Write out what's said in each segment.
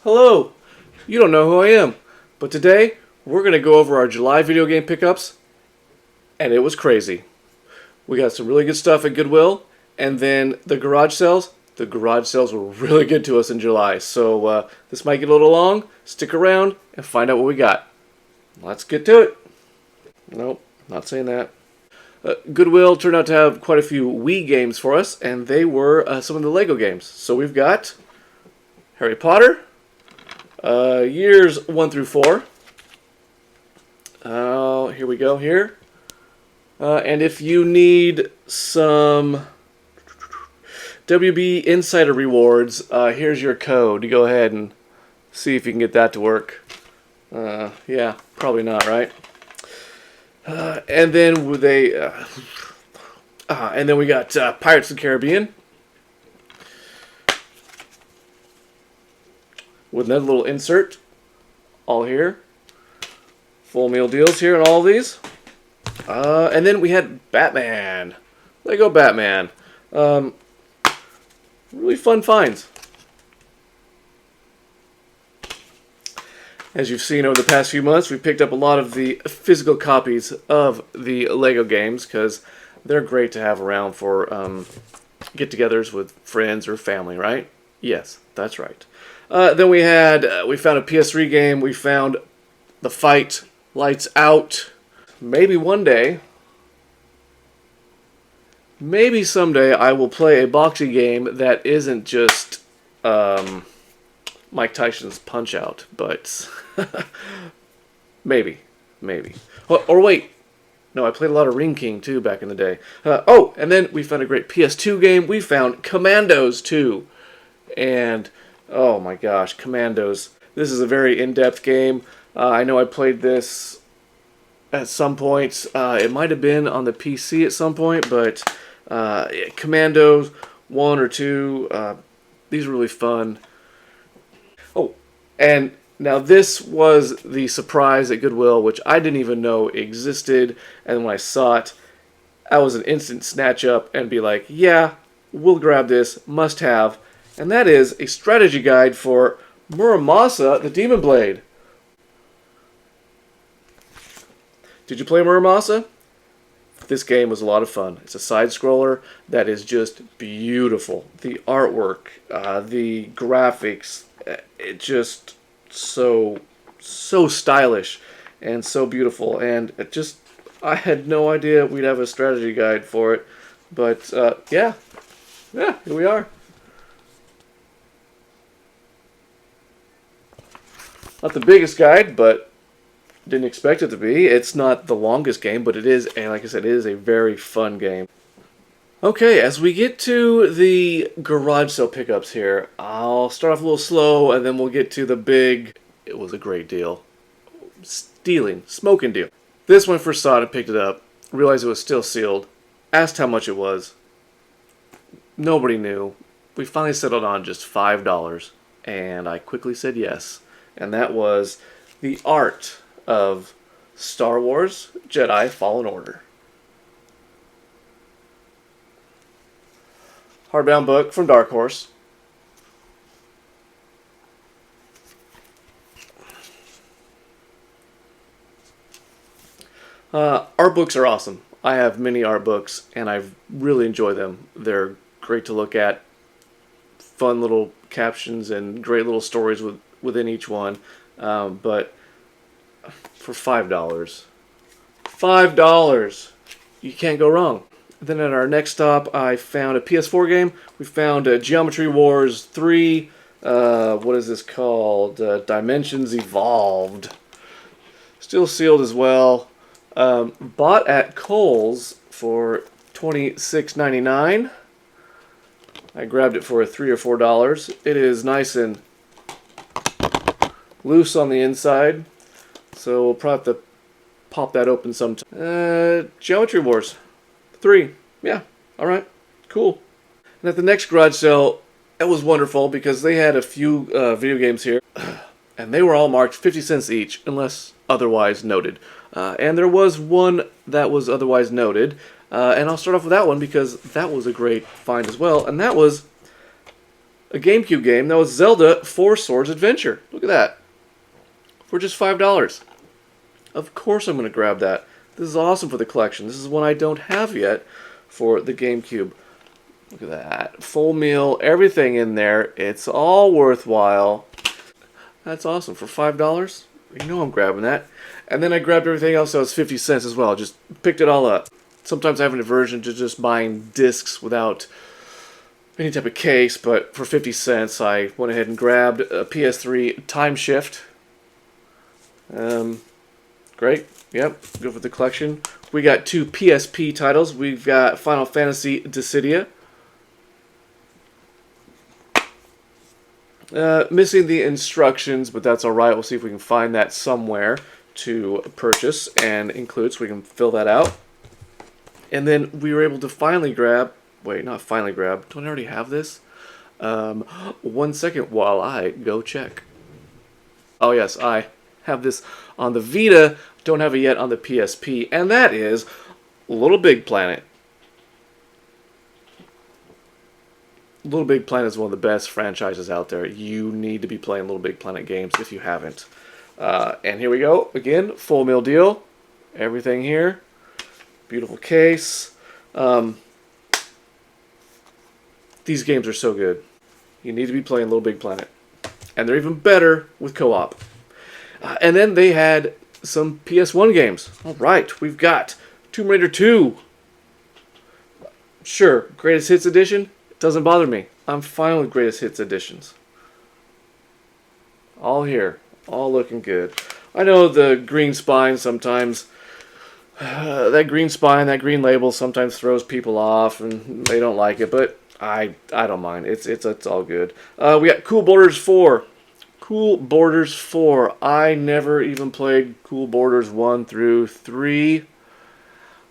Hello! You don't know who I am, but today we're going to go over our July video game pickups, and it was crazy. We got some really good stuff at Goodwill, and then the garage sales. The garage sales were really good to us in July, so this might get a little long. Stick around and find out what we got. Let's get to it. Nope, not saying that. Goodwill turned out to have quite a few Wii games for us, and they were some of the Lego games. So we've got Harry Potter, years 1 through 4. Here we go here. And if you need some WB Insider rewards, here's your code. You go ahead and see if you can get that to work. Yeah, probably not, right? And then we got Pirates of the Caribbean with another little insert, all here. Full meal deals here on all of these. And then we had Batman, Lego Batman. Really fun finds. As you've seen over the past few months, we've picked up a lot of the physical copies of the Lego games because they're great to have around for get-togethers with friends or family, right? Yes, that's right. Then we found a PS3 game. We found The Fight, Lights Out. Maybe one day, maybe someday, I will play a boxing game that isn't just Mike Tyson's Punch-Out, but maybe. Or wait, no, I played a lot of Ring King too back in the day. And then we found a great PS2 game. We found Commandos 2, and oh my gosh, Commandos. This is a very in-depth game. I know I played this at some point. It might have been on the PC at some point, but Commandos 1 or 2, these are really fun. Oh, and now this was the surprise at Goodwill, which I didn't even know existed, and when I saw it, I was an instant snatch up and be like, yeah, we'll grab this, must have, and that is a strategy guide for Muramasa, the Demon Blade. Did you play Muramasa? This game was a lot of fun. It's a side-scroller that is just beautiful. The artwork, the graphics, it just so stylish and so beautiful. And I had no idea we'd have a strategy guide for it. But yeah, here we are. Not the biggest guide, but didn't expect it to be. It's not the longest game, but it is, and like I said, it is a very fun game. Okay, as we get to the garage sale pickups here, I'll start off a little slow, and then we'll get to the big, it was a great deal, smoking deal. This one first saw it and picked it up, realized it was still sealed, asked how much it was. Nobody knew. We finally settled on just $5, and I quickly said yes. And that was the art of Star Wars Jedi Fallen Order. Hardbound book from Dark Horse. Art books are awesome. I have many art books, and I really enjoy them. They're great to look at. Fun little captions and great little stories within each one. But for $5, you can't go wrong. Then at our next stop, I found a PS4 game. We found Geometry Wars 3. What is this called? Dimensions Evolved. Still sealed as well. Bought at Kohl's for $26.99. I grabbed it for $3 or $4. It is nice and loose on the inside, so we'll probably have to pop that open sometime. Geometry Wars 3. Yeah, alright, cool. And at the next garage sale, it was wonderful because they had a few video games here, and they were all marked 50 cents each, unless otherwise noted. And there was one that was otherwise noted, and I'll start off with that one because that was a great find as well, and that was a GameCube game that was Zelda 4 Swords Adventure. Look at that. For just $5. Of course I'm going to grab that. This is awesome for the collection. This is one I don't have yet for the GameCube. Look at that. Full meal, everything in there. It's all worthwhile. That's awesome. For $5, you know I'm grabbing that. And then I grabbed everything else that was 50 cents as well. Just picked it all up. Sometimes I have an aversion to just buying discs without any type of case, but for 50 cents I went ahead and grabbed a PS3 Time Shift. Great. Yep, good for the collection. We got 2 PSP titles. We've got Final Fantasy Dissidia. Missing the instructions, but that's alright. We'll see if we can find that somewhere to purchase and include so we can fill that out. And then we were able to finally grab... Wait, not finally grab. Don't I already have this? 1 second while I go check. Oh yes, I have this on the Vita. Don't have it yet on the PSP. And that is Little Big Planet. Little Big Planet is one of the best franchises out there. You need to be playing Little Big Planet games if you haven't. And here we go. Again, full meal deal. Everything here. Beautiful case. These games are so good. You need to be playing Little Big Planet. And they're even better with co-op. And then they had some PS1 games. Alright, we've got Tomb Raider 2. Sure, Greatest Hits Edition. Doesn't bother me. I'm fine with Greatest Hits editions. All here. All looking good. I know the green spine sometimes... that green spine, that green label sometimes throws people off and they don't like it, but I don't mind. It's all good. We got Cool Borders 4. Cool Borders 4. I never even played Cool Borders 1 through 3.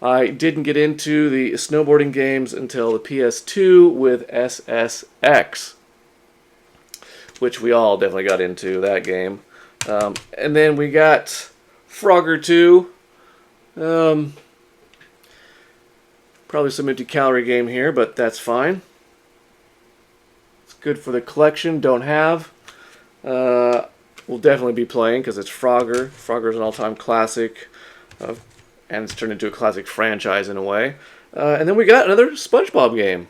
I didn't get into the snowboarding games until the PS2 with SSX, which we all definitely got into that game. And then we got Frogger 2. Probably some empty calorie game here, but that's fine. It's good for the collection. Don't have. We'll definitely be playing because it's Frogger. Frogger's an all-time classic. And it's turned into a classic franchise in a way. And then we got another SpongeBob game.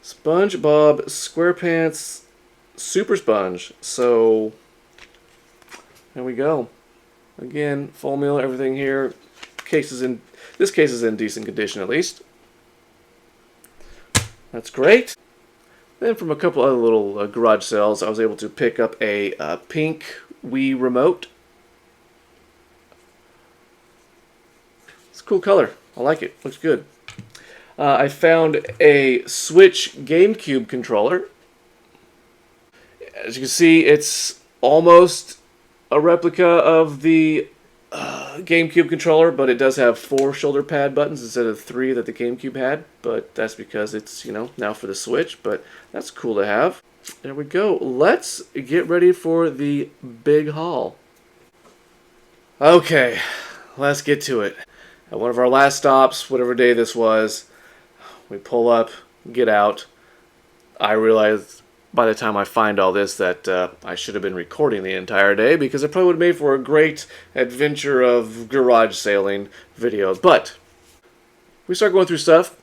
SpongeBob SquarePants Super Sponge. So, there we go. Again, full meal, everything here. This case is in decent condition at least. That's great. Then from a couple other little garage sales, I was able to pick up a pink Wii remote. It's a cool color. I like it. Looks good. I found a Switch GameCube controller. As you can see, it's almost a replica of the GameCube controller, but it does have 4 shoulder pad buttons instead of 3 that the GameCube had. But that's because it's, now for the Switch. But that's cool to have. There we go. Let's get ready for the big haul. Okay, let's get to it. At one of our last stops, whatever day this was, we pull up, get out. I realized by the time I find all this that I should have been recording the entire day because it probably would have made for a great adventure of garage sailing videos. But we start going through stuff.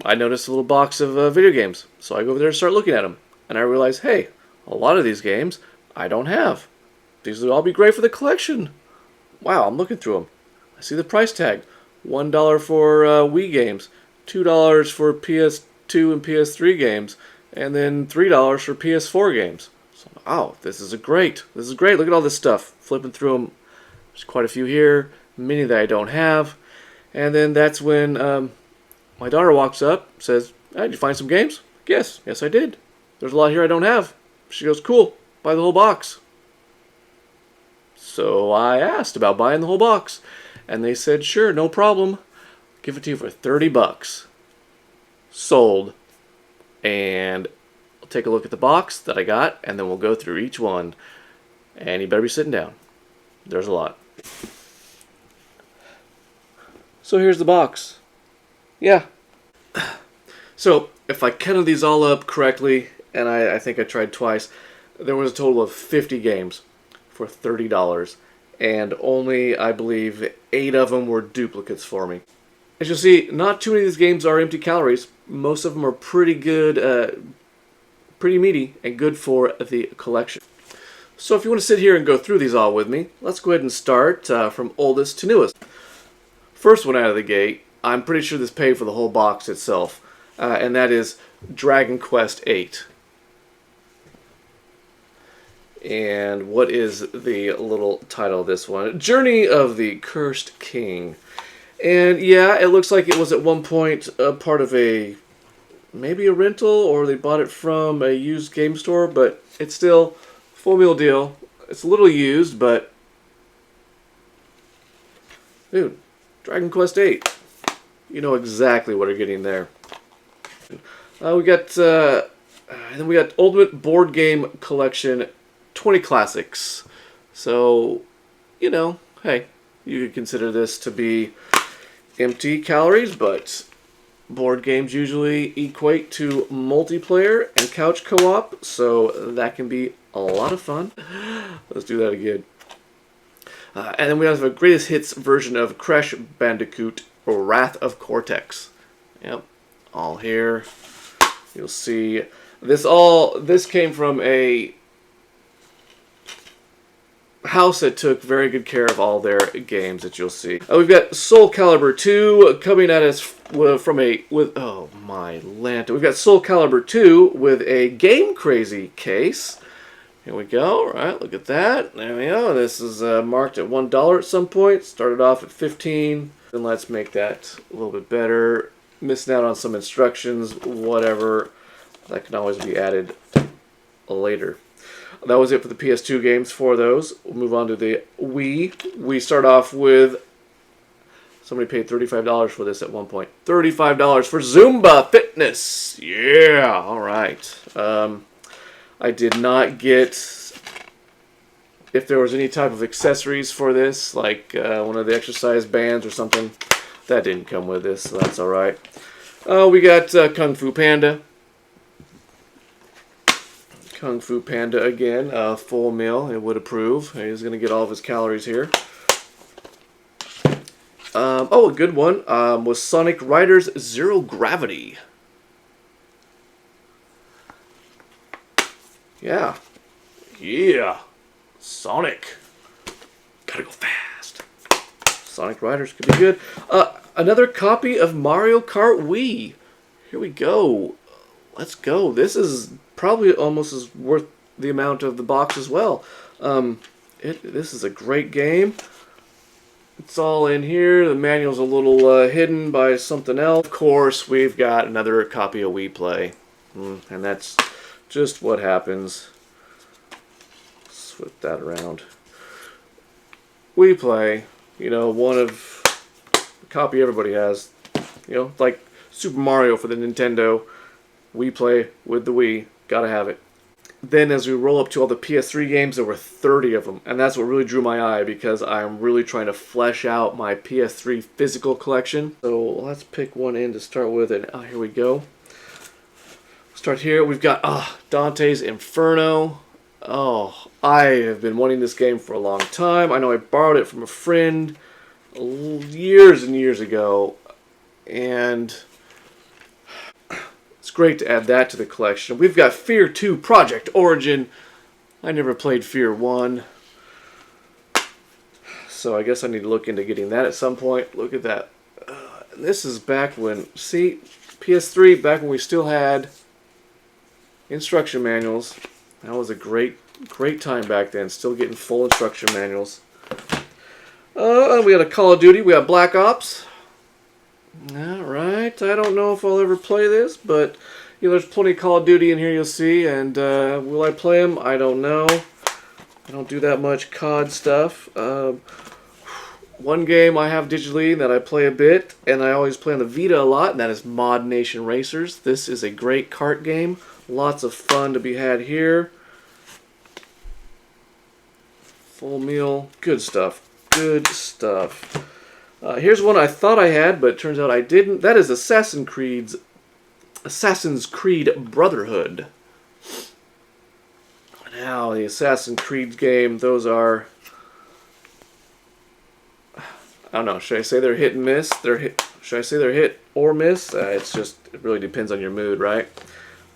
I noticed a little box of video games. So I go over there and start looking at them. And I realize, hey, a lot of these games I don't have. These would all be great for the collection. Wow, I'm looking through them. I see the price tag. $1 for Wii games, $2 for PS2 and PS3 games, and then $3 for PS4 games. So, wow, this is great. This is great. Look at all this stuff. Flipping through them. There's quite a few here. Many that I don't have. And then that's when my daughter walks up, says, hey, did you find some games? Yes, I did. There's a lot here I don't have. She goes, cool, buy the whole box. So I asked about buying the whole box. And they said, sure, no problem. Give it to you for $30. Sold. And I'll take a look at the box that I got, and then we'll go through each one. And you better be sitting down. There's a lot. So here's the box. Yeah. So, if I counted these all up correctly, and I think I tried twice, there was a total of 50 games for $30. And only, I believe, 8 of them were duplicates for me. As you'll see, not too many of these games are empty calories. Most of them are pretty good, pretty meaty, and good for the collection. So if you want to sit here and go through these all with me, let's go ahead and start from oldest to newest. First one out of the gate, I'm pretty sure this paid for the whole box itself, and that is Dragon Quest VIII. And what is the little title of this one? Journey of the Cursed King. And yeah, it looks like it was at one point a part of maybe a rental, or they bought it from a used game store, but it's still full meal deal. It's a little used, but dude, Dragon Quest VIII. You know exactly what you're getting there. We got Ultimate Board Game Collection 20 Classics. So, you know, hey, you could consider this to be empty calories, but board games usually equate to multiplayer and couch co-op, so that can be a lot of fun. Let's do that again. And then we have a greatest hits version of Crash Bandicoot or Wrath of Cortex. Yep, all here. You'll see this came from a house that took very good care of all their games that you'll see. We've got Soul Calibur 2 coming at us oh my lanta. We've got Soul Calibur 2 with a Game Crazy case. Here we go. All right, look at that. There we go. This is marked at $1 at some point. Started off at $15. And let's make that a little bit better. Missing out on some instructions, whatever. That can always be added later. That was it for the PS2 games for those. We'll move on to the Wii. We start off with, somebody paid $35 for this at one point. $35 for Zumba Fitness. Yeah, all right. I did not get if there was any type of accessories for this, like one of the exercise bands or something. That didn't come with this, so that's all right. We got Kung Fu Panda. Kung Fu Panda again, full meal, it would approve. He's going to get all of his calories here. A good one was Sonic Riders Zero Gravity. Yeah. Sonic. Gotta go fast. Sonic Riders could be good. Another copy of Mario Kart Wii. Here we go. Let's go. This is probably almost as worth the amount of the box as well. This is a great game. It's all in here. The manual's a little hidden by something else. Of course, we've got another copy of Wii Play. And that's just what happens. Flip that around. Wii Play, you know, one of the copy everybody has. You know, like Super Mario for the Nintendo. Wii Play with the Wii. Gotta have it. Then as we roll up to all the PS3 games, there were 30 of them. And that's what really drew my eye, because I'm really trying to flesh out my PS3 physical collection. So let's pick one in to start with. And here we go. Start here. We've got Dante's Inferno. Oh, I have been wanting this game for a long time. I know I borrowed it from a friend years and years ago. And it's great to add that to the collection. We've got Fear 2 Project Origin. I never played Fear 1. So I guess I need to look into getting that at some point. Look at that. This is back when, see, PS3, back when we still had instruction manuals. That was a great time back then. Still getting full instruction manuals. We got a Call of Duty. We got Black Ops. Alright, I don't know if I'll ever play this, but you know, there's plenty of Call of Duty in here, you'll see, and will I play them? I don't know. I don't do that much COD stuff. One game I have digitally that I play a bit, and I always play on the Vita a lot, and that is Mod Nation Racers. This is a great kart game. Lots of fun to be had here. Full meal. Good stuff. Good stuff. Here's one I thought I had, but it turns out I didn't. That is Assassin's Creed Assassin's Creed Brotherhood. Now, the Assassin's Creed game, those are, I don't know, should I say they're hit and miss? Should I say they're hit or miss? It really depends on your mood, right?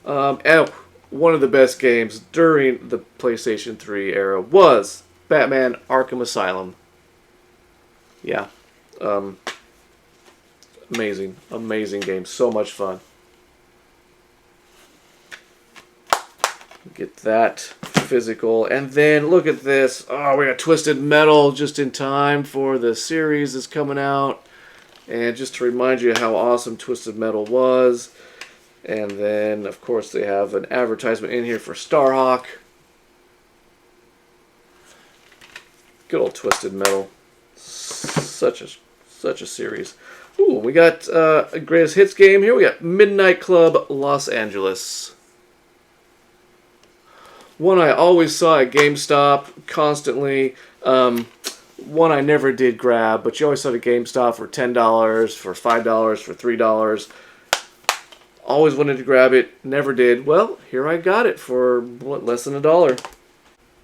And one of the best games during the PlayStation 3 era was Batman Arkham Asylum. Yeah. Amazing. Amazing game. So much fun. Get that physical. And then look at this. Oh, we got Twisted Metal just in time for the series that's coming out. And just to remind you how awesome Twisted Metal was. And then, of course, they have an advertisement in here for Starhawk. Good old Twisted Metal. Such a series. Ooh, we got a greatest hits game here. We got Midnight Club Los Angeles. One I always saw at GameStop constantly. One I never did grab, but you always saw it at GameStop for $10, for $5, for $3. Always wanted to grab it, never did. Well, here I got it for what, less than $1.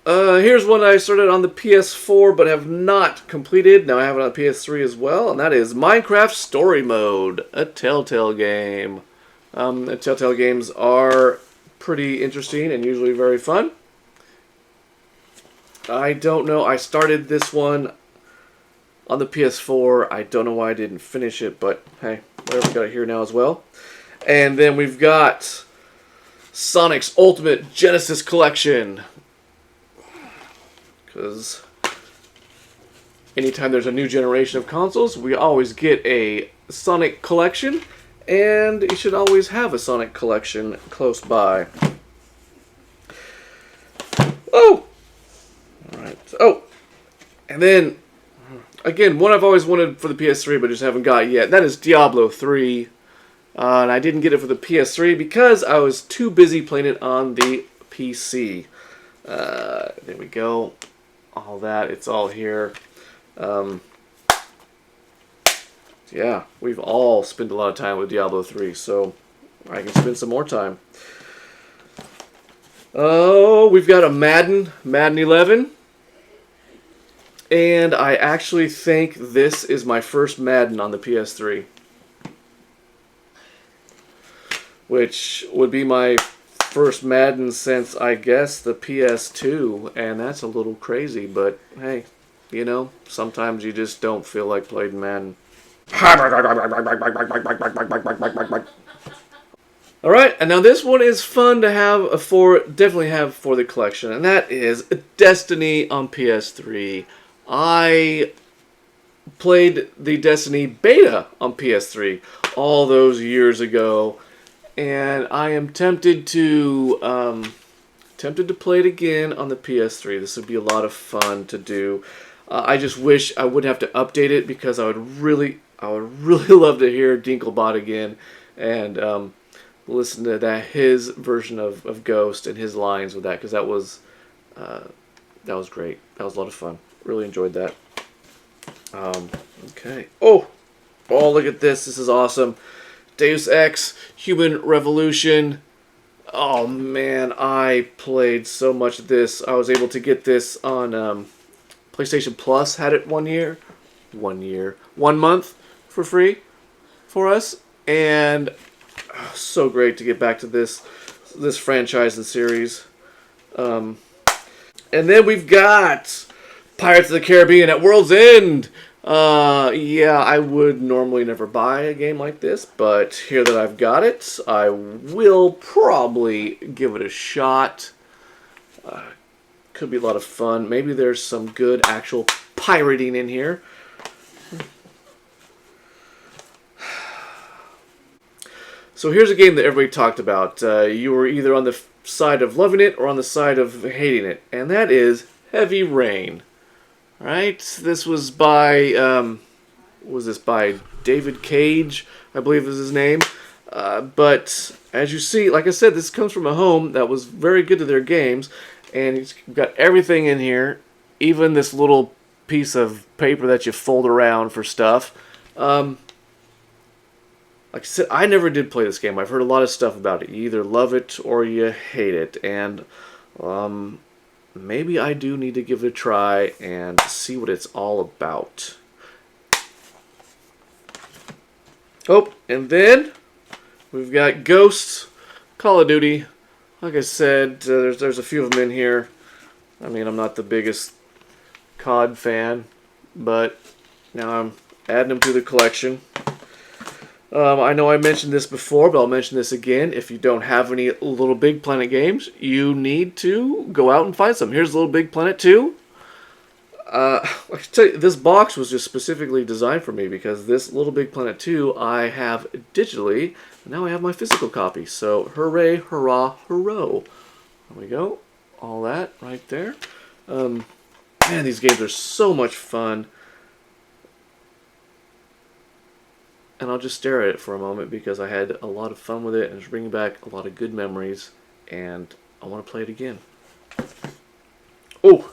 Here's one I started on the PS4 but have not completed. Now I have it on PS3 as well, and that is Minecraft Story Mode, a Telltale game. Telltale games are pretty interesting and usually very fun. I don't know. I started this one on the PS4. I don't know why I didn't finish it, but hey, whatever, we got it here now as well. And then we've got Sonic's Ultimate Genesis Collection. Because anytime there's a new generation of consoles, we always get a Sonic collection. And you should always have a Sonic collection close by. Oh! Alright. Oh! And then, again, one I've always wanted for the PS3 but just haven't got yet. That is Diablo 3. And I didn't get it for the PS3 because I was too busy playing it on the PC. There we go. All that. It's all here. Yeah, we've all spent a lot of time with Diablo 3, so I can spend some more time. Oh, we've got a Madden 11. And I actually think this is my first Madden on the PS3. Which would be my first Madden since, I guess, the PS2. And that's a little crazy, but hey, you know, sometimes you just don't feel like playing Madden. Alright, and now this one is fun to have definitely have for the collection, and that is Destiny on PS3. I played the Destiny beta on PS3 all those years ago, and I am tempted to play it again on the PS3. This would be a lot of fun to do. I just wish I wouldn't have to update it because I would really love to hear Dinklebot again and listen to his version of Ghost and his lines with that, because that was great. That was a lot of fun. Really enjoyed that. Okay. Oh, look at this. This is awesome. Deus Ex Human Revolution. Oh man, I played so much of this. I was able to get this on PlayStation Plus. Had it 1 month for free for us, and so great to get back to this franchise and series. And then we've got Pirates of the Caribbean at World's End. Yeah, I would normally never buy a game like this, but here that I've got it, I will probably give it a shot. Could be a lot of fun. Maybe there's some good actual pirating in here. So here's a game that everybody talked about. You were either on the side of loving it or on the side of hating it, and that is Heavy Rain. Right? This was by by David Cage, I believe is his name. But as you see, like I said, this comes from a home that was very good to their games, and it's got everything in here, even this little piece of paper that you fold around for stuff. like I said, I never did play this game. I've heard a lot of stuff about it. You either love it or you hate it. And maybe I do need to give it a try and see what it's all about. Oh, and then we've got Ghosts, Call of Duty. Like I said, there's a few of them in here. I mean, I'm not the biggest COD fan, but now I'm adding them to the collection. I know I mentioned this before, but I'll mention this again. If you don't have any Little Big Planet games, you need to go out and find some. Here's Little Big Planet 2. I can tell you, this box was just specifically designed for me because this Little Big Planet 2 I have digitally, and now I have my physical copy. So hooray, hurrah, hurroh. There we go. All that right there. Man, these games are so much fun. And I'll just stare at it for a moment because I had a lot of fun with it and it's bringing back a lot of good memories, and I want to play it again. Oh!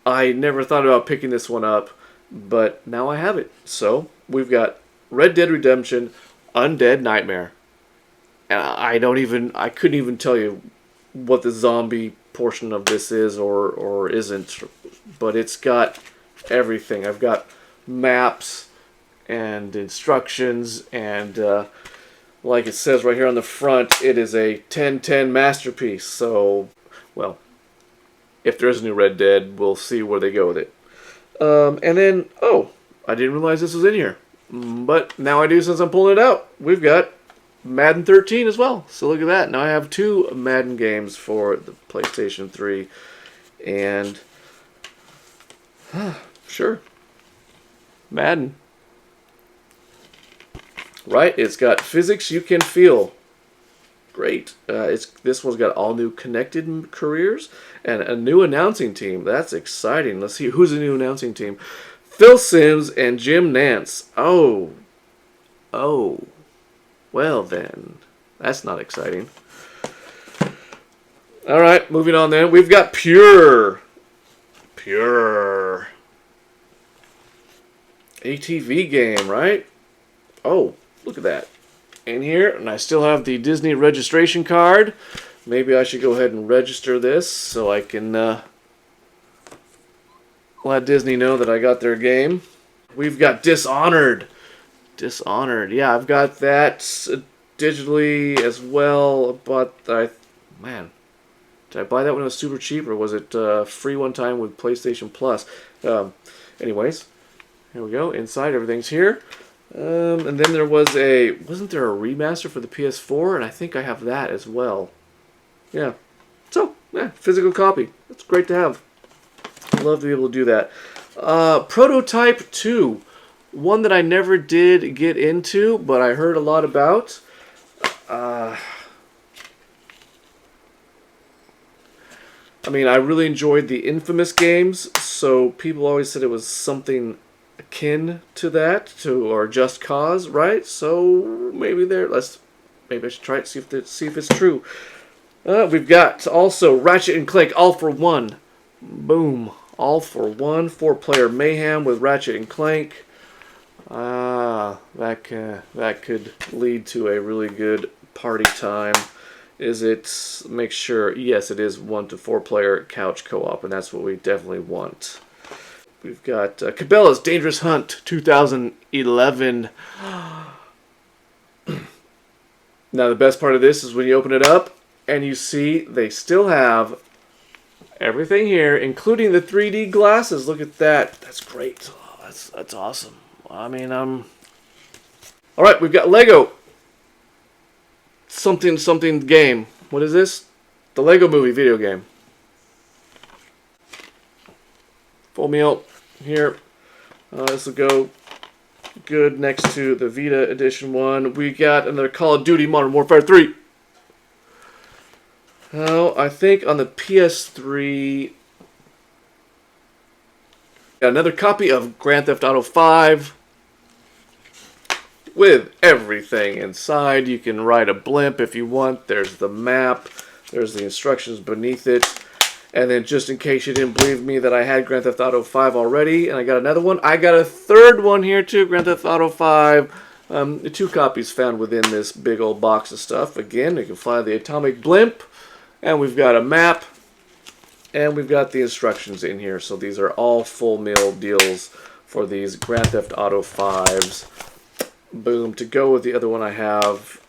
I never thought about picking this one up, but now I have it. So, we've got Red Dead Redemption Undead Nightmare. And I couldn't even tell you what the zombie portion of this is or isn't, but it's got everything. I've got maps and instructions, and like it says right here on the front, it is a 10/10 masterpiece. So, well, if there is a new Red Dead, we'll see where they go with it. And then, oh, I didn't realize this was in here, but now I do since I'm pulling it out. We've got Madden 13 as well. So look at that. Now I have 2 Madden games for the PlayStation 3, and sure, Madden. Right, it's got physics you can feel. Great. This one's got all new connected careers and a new announcing team. That's exciting. Let's see who's the new announcing team. Phil Simms and Jim Nance. Oh. Well then, that's not exciting. All right, moving on then. We've got Pure. ATV game, right? Oh, look at that. In here, and I still have the Disney registration card. Maybe I should go ahead and register this so I can let Disney know that I got their game. We've got Dishonored. Yeah, I've got that digitally as well, but man, did I buy that when it was super cheap, or was it free one time with PlayStation Plus? Anyways, here we go. Inside, everything's here. And then there wasn't there a remaster for the PS4? And I think I have that as well. Yeah. So, yeah, physical copy. That's great to have. I'd love to be able to do that. Prototype 2. One that I never did get into, but I heard a lot about. I mean, I really enjoyed the Infamous games, so people always said it was something akin to that, or Just Cause, right? So maybe maybe I should try it, see if it's true. We've got also Ratchet and Clank All for One. Boom, All for One, 4-player mayhem with Ratchet and Clank. That could lead to a really good party time. Make sure, yes, it is 1 to 4-player couch co-op, and that's what we definitely want. We've got Cabela's Dangerous Hunt 2011. Now, the best part of this is when you open it up and you see they still have everything here, including the 3D glasses. Look at that. That's great. Oh, that's awesome. I mean, all right, we've got Lego. Something game. What is this? The Lego Movie video game. Full meal here. This will go good next to the Vita Edition one. We got another Call of Duty Modern Warfare 3. Now, I think on the PS3, got another copy of Grand Theft Auto 5 with everything inside. You can ride a blimp if you want. There's the map. There's the instructions beneath it. And then just in case you didn't believe me that I had Grand Theft Auto 5 already, and I got another one, I got a third one here too, Grand Theft Auto 5 The 2 copies found within this big old box of stuff. Again, you can fly the atomic blimp, and we've got a map, and we've got the instructions in here. So these are all full meal deals for these Grand Theft Auto 5s. Boom. To go with the other one I have,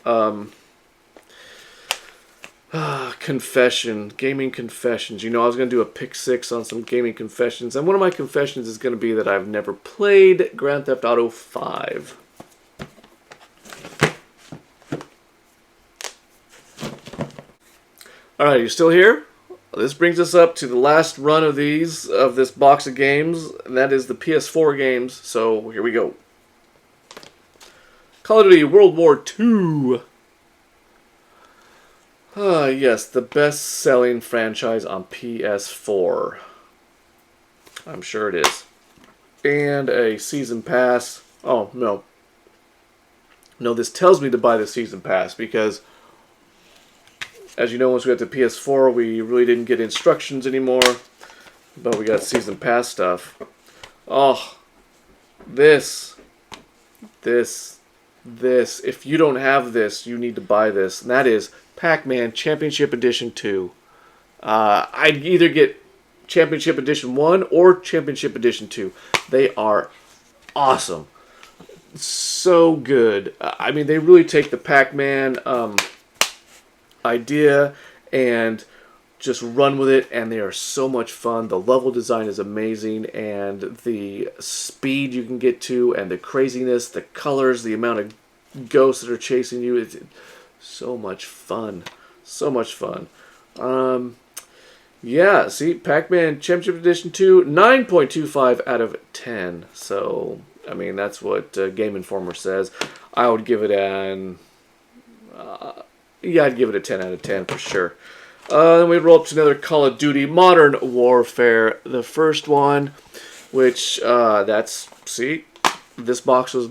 Confession. Gaming Confessions. You know, I was going to do a pick 6 on some Gaming Confessions, and one of my confessions is going to be that I've never played Grand Theft Auto 5. Alright, you still here? This brings us up to the last run of this box of games, and that is the PS4 games, so here we go. Call of Duty World War II. Yes, the best-selling franchise on PS4. I'm sure it is. And a season pass. Oh, no. No, this tells me to buy the season pass because, as you know, once we got the PS4, we really didn't get instructions anymore, but we got season pass stuff. Oh, this. If you don't have this, you need to buy this, and that is Pac-Man Championship Edition 2. I'd either get Championship Edition 1 or Championship Edition 2. They are awesome. So good. I mean, they really take the Pac-Man idea and just run with it, and they are so much fun. The level design is amazing, and the speed you can get to, and the craziness, the colors, the amount of ghosts that are chasing you. It's so much fun. So much fun. Yeah, see, Pac-Man Championship Edition 2, 9.25 out of 10. So, I mean, that's what Game Informer says. I would give it an... yeah, I'd give it a 10 out of 10 for sure. Then we roll up to another Call of Duty Modern Warfare. The first one, which, see, this box was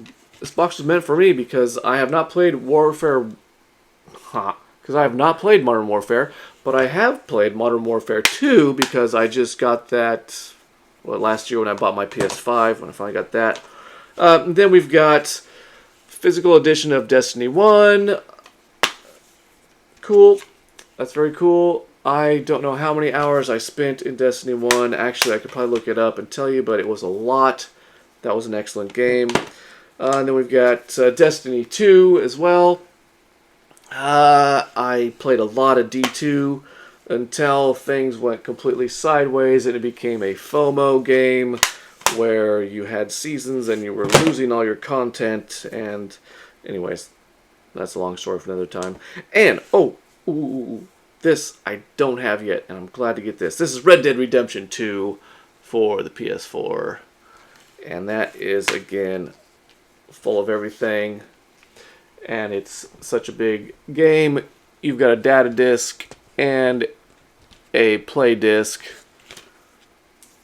meant for me because I have not played Modern Warfare, but I have played Modern Warfare 2 because I just got that, last year when I bought my PS5, when I finally got that. Then we've got physical edition of Destiny 1. Cool. That's very cool. I don't know how many hours I spent in Destiny 1. Actually, I could probably look it up and tell you, but it was a lot. That was an excellent game. And then we've got Destiny 2 as well. I played a lot of D2 until things went completely sideways and it became a FOMO game where you had seasons and you were losing all your content. And anyways, that's a long story for another time. And, this I don't have yet, and I'm glad to get this. This is Red Dead Redemption 2 for the PS4. And that is, again, full of everything. And it's such a big game. You've got a data disc and a play disc.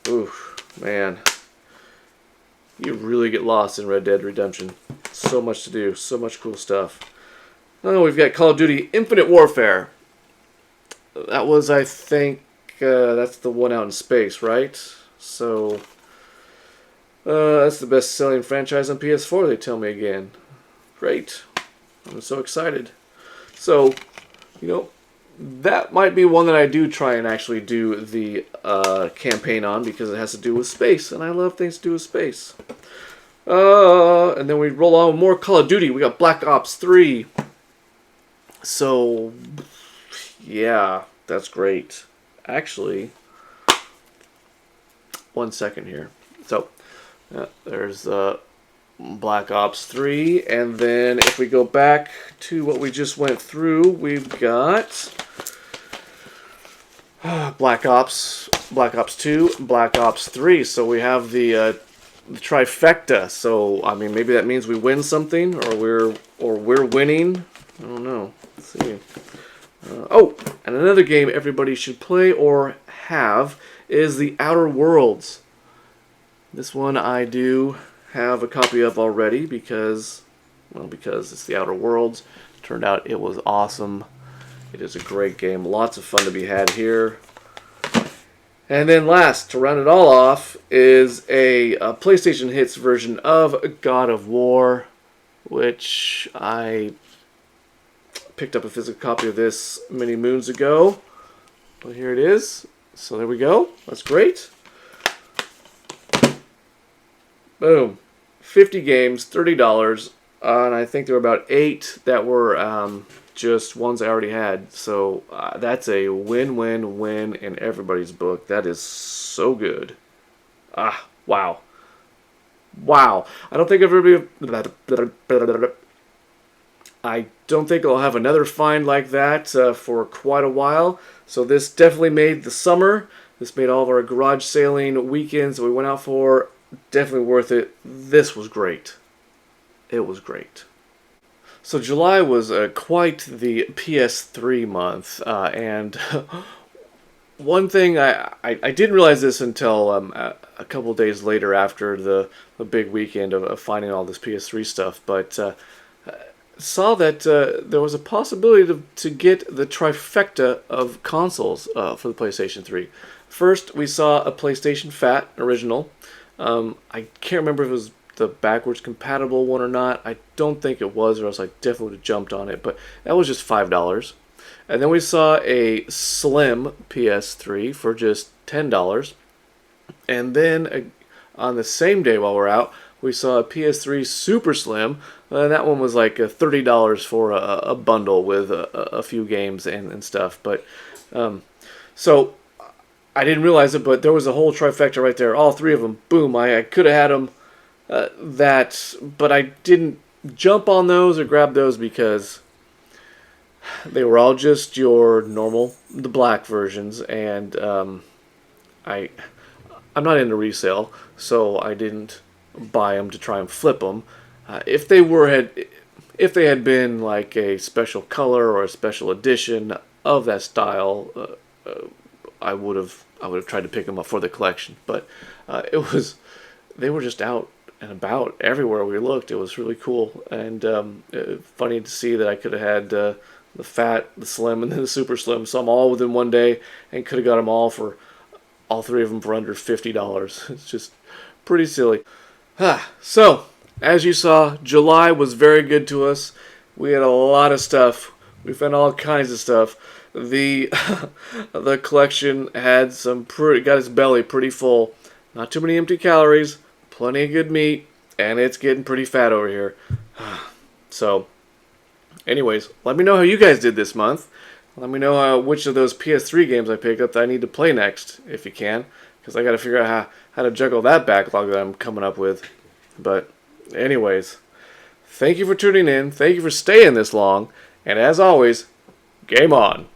Oof, man. You really get lost in Red Dead Redemption. So much to do, so much cool stuff. Oh, we've got Call of Duty Infinite Warfare. That was, I think, that's the one out in space, right? So, that's the best-selling franchise on PS4, they tell me again. Great. I'm so excited. So, you know, that might be one that I do try and actually do the campaign on because it has to do with space, and I love things to do with space. And then we roll on with more Call of Duty. We got Black Ops 3. So, yeah, that's great. Actually, 1 second here. So, there's Black Ops 3, and then if we go back to what we just went through, we've got Black Ops 2, Black Ops 3. So we have the trifecta. So I mean, maybe that means we win something, or we're winning. I don't know. Let's see. And another game everybody should play or have is The Outer Worlds. This one I do have a copy of already because it's The Outer Worlds. Turned out it was awesome. It is a great game. Lots of fun to be had here. And then last, to round it all off, is a PlayStation Hits version of God of War. which I picked up a physical copy of this many moons ago. Well, here it is. So there we go. That's great. Boom. 50 games, $30. And I think there were about 8 that were just ones I already had. So that's a win-win-win in everybody's book. That is so good. Wow. Wow. I don't think I'll have another find like that for quite a while. So this definitely made the summer. This made all of our garage sailing weekends that we went out for definitely worth it. This was great. It was great. So July was quite the PS3 month, and one thing I didn't realize this until a couple days later after the big weekend of finding all this PS3 stuff, but saw that there was a possibility to get the trifecta of consoles for the PlayStation 3. First, we saw a PlayStation Fat original. I can't remember if it was the backwards compatible one or not. I don't think it was, or else I definitely would have jumped on it, but that was just $5. And then we saw a slim PS3 for just $10. And then on the same day while we're out, we saw a PS3 Super Slim. And that one was like $30 for a bundle with a few games and stuff. But so I didn't realize it, but there was a whole trifecta right there. All 3 of them. Boom. I could have had them but I didn't jump on those or grab those because they were all just your normal, the black versions, and I'm not into resale, so I didn't buy them to try and flip them. If they had been like a special color or a special edition of that style, I would have tried to pick them up for the collection. But they were just out and about everywhere we looked. It was really cool and funny to see that I could have had the Fat, the Slim, and then the Super Slim. So I'm all within one day and could have got them all 3 of them for under $50. It's just pretty silly. So, as you saw, July was very good to us. We had a lot of stuff. We found all kinds of stuff. The the collection had got its belly pretty full. Not too many empty calories, plenty of good meat, and it's getting pretty fat over here. So, anyways, let me know how you guys did this month. Let me know which of those PS3 games I picked up that I need to play next, if you can. Because I got to figure out how to juggle that backlog that I'm coming up with. But, anyways, thank you for tuning in. Thank you for staying this long. And as always, game on.